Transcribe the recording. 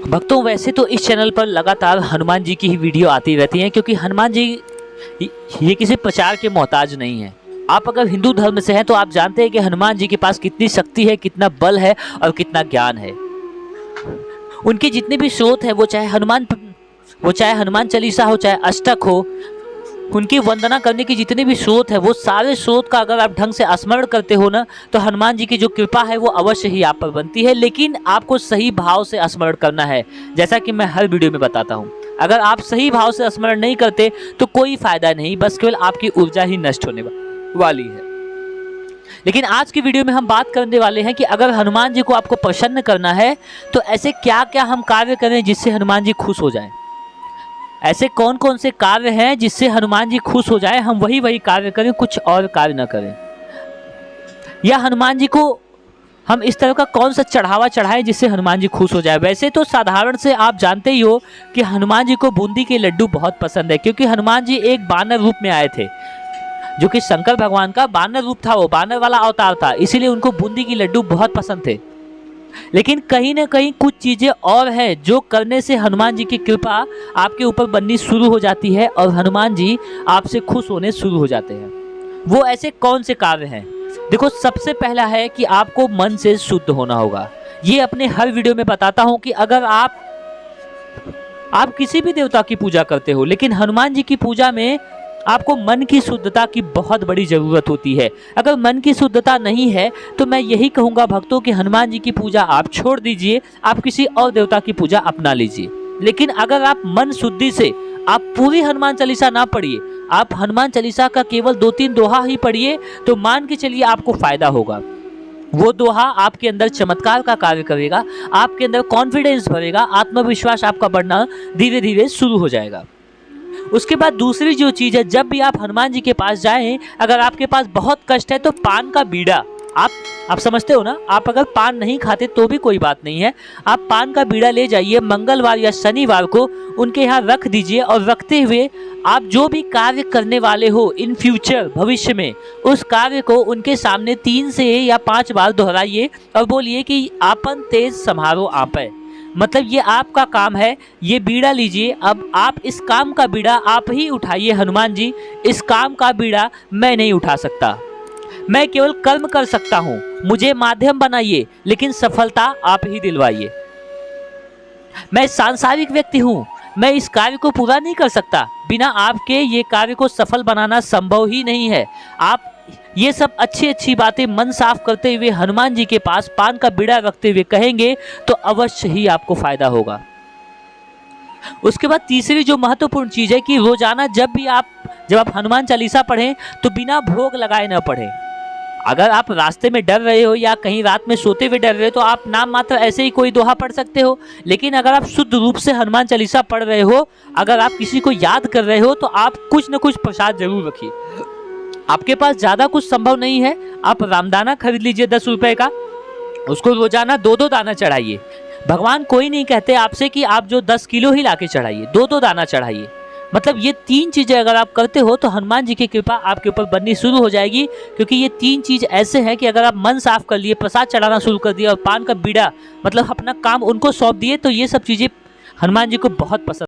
भक्तों, वैसे तो इस चैनल पर लगातार हनुमान जी की ही वीडियो आती रहती हैं, क्योंकि हनुमान जी ये किसी प्रचार के मोहताज नहीं है। आप अगर हिंदू धर्म से हैं तो आप जानते हैं कि हनुमान जी के पास कितनी शक्ति है, कितना बल है और कितना ज्ञान है। उनके जितने भी स्रोत हैं, वो चाहे हनुमान चालीसा हो, चाहे अष्टक हो, उनकी वंदना करने की जितने भी स्रोत है, वो सारे स्रोत का अगर आप ढंग से स्मरण करते हो ना, तो हनुमान जी की जो कृपा है वो अवश्य ही आप पर बनती है। लेकिन आपको सही भाव से स्मरण करना है, जैसा कि मैं हर वीडियो में बताता हूँ। अगर आप सही भाव से स्मरण नहीं करते तो कोई फायदा नहीं, बस केवल आपकी ऊर्जा ही नष्ट होने वाली है। लेकिन आज की वीडियो में हम बात करने वाले हैं कि अगर हनुमान जी को आपको प्रसन्न करना है तो ऐसे क्या क्या हम कार्य करें जिससे हनुमान जी खुश हो जाएं। ऐसे कौन कौन से कार्य हैं जिससे हनुमान जी खुश हो जाए, हम वही कार्य करें, कुछ और कार्य न करें। या हनुमान जी को हम इस तरह का कौन सा चढ़ावा चढ़ाएं जिससे हनुमान जी खुश हो जाए। वैसे तो साधारण से आप जानते ही हो कि हनुमान जी को बूंदी के लड्डू बहुत पसंद है, क्योंकि हनुमान जी एक बानर रूप में आए थे, जो कि शंकर भगवान का बानर रूप था, वो बानर वाला अवतार था, इसीलिए उनको बूंदी की लड्डू बहुत पसंद थे। लेकिन कहीं ना कहीं कुछ चीज़ें और है जो करने से हनुमान जी की कृपा आपके ऊपर बननी शुरू हो जाती है और हनुमान जी आपसे खुश होने शुरू हो जाते हैं। वो ऐसे कौन से कार्य हैं? देखो, सबसे पहला है कि आपको मन से शुद्ध होना होगा। ये अपने हर वीडियो में बताता हूं कि अगर आप किसी भी देवता की पूजा करते हो, लेकिन हनुमान जी की पूजा में आपको मन की शुद्धता की बहुत बड़ी ज़रूरत होती है। अगर मन की शुद्धता नहीं है तो मैं यही कहूँगा भक्तों कि हनुमान जी की पूजा आप छोड़ दीजिए, आप किसी और देवता की पूजा अपना लीजिए। लेकिन अगर आप मन शुद्धि से आप पूरी हनुमान चालीसा ना पढ़िए, आप हनुमान चालीसा का केवल 2-3 दोहा ही पढ़िए, तो मान के चलिए आपको फायदा होगा। वो दोहा आपके अंदर चमत्कार का कार्य करेगा, आपके अंदर कॉन्फिडेंस भरेगा, आत्मविश्वास आपका बढ़ना धीरे धीरे शुरू हो जाएगा। उसके बाद दूसरी जो चीज़ है, जब भी आप हनुमान जी के पास जाएं, अगर आपके पास बहुत कष्ट है तो पान का बीड़ा, आप समझते हो ना, आप अगर पान नहीं खाते तो भी कोई बात नहीं है, आप पान का बीड़ा ले जाइए, मंगलवार या शनिवार को उनके यहाँ रख दीजिए और रखते हुए आप जो भी कार्य करने वाले हो इन फ्यूचर, भविष्य में, उस कार्य को उनके सामने 3 से या 5 बार दोहराइए और बोलिए कि आपन तेज समारो आपे। मतलब ये आपका काम है, ये बीड़ा लीजिए, अब आप इस काम का बीड़ा आप ही उठाइए। हनुमान जी, इस काम का बीड़ा मैं नहीं उठा सकता, मैं केवल कर्म कर सकता हूँ, मुझे माध्यम बनाइए, लेकिन सफलता आप ही दिलवाइए। मैं सांसारिक व्यक्ति हूँ, मैं इस कार्य को पूरा नहीं कर सकता, बिना आपके ये कार्य को सफल बनाना संभव ही नहीं है। आप ये सब अच्छी बातें मन साफ करते हुए हनुमान जी के पास पान का बीड़ा रखते हुए कहेंगे तो अवश्य ही आपको फायदा होगा। उसके बाद तीसरी जो महत्वपूर्ण चीज़ है कि रोजाना जब आप हनुमान चालीसा पढ़ें तो बिना भोग लगाए न पढ़ें। अगर आप रास्ते में डर रहे हो या कहीं रात में सोते हुए डर रहे हो तो आप नाम मात्र ऐसे ही कोई दोहा पढ़ सकते हो। लेकिन अगर आप शुद्ध रूप से हनुमान चालीसा पढ़ रहे हो, अगर आप किसी को याद कर रहे हो, तो आप कुछ न कुछ प्रसाद जरूर रखिए। आपके पास ज़्यादा कुछ संभव नहीं है, आप रामदाना खरीद लीजिए 10 रुपए का, उसको रोजाना 2-2 दाना चढ़ाइए। भगवान कोई नहीं कहते आपसे कि आप जो 10 किलो ही लाके चढ़ाइए, 2-2 दाना चढ़ाइए। मतलब ये 3 चीज़ें अगर आप करते हो तो हनुमान जी की कृपा आपके ऊपर बननी शुरू हो जाएगी, क्योंकि ये 3 चीज़ ऐसे हैं कि अगर आप मन साफ कर लिए, प्रसाद चढ़ाना शुरू कर दिया और पान का बीड़ा मतलब अपना काम उनको सौंप दिए, तो ये सब चीज़ें हनुमान जी को बहुत पसंद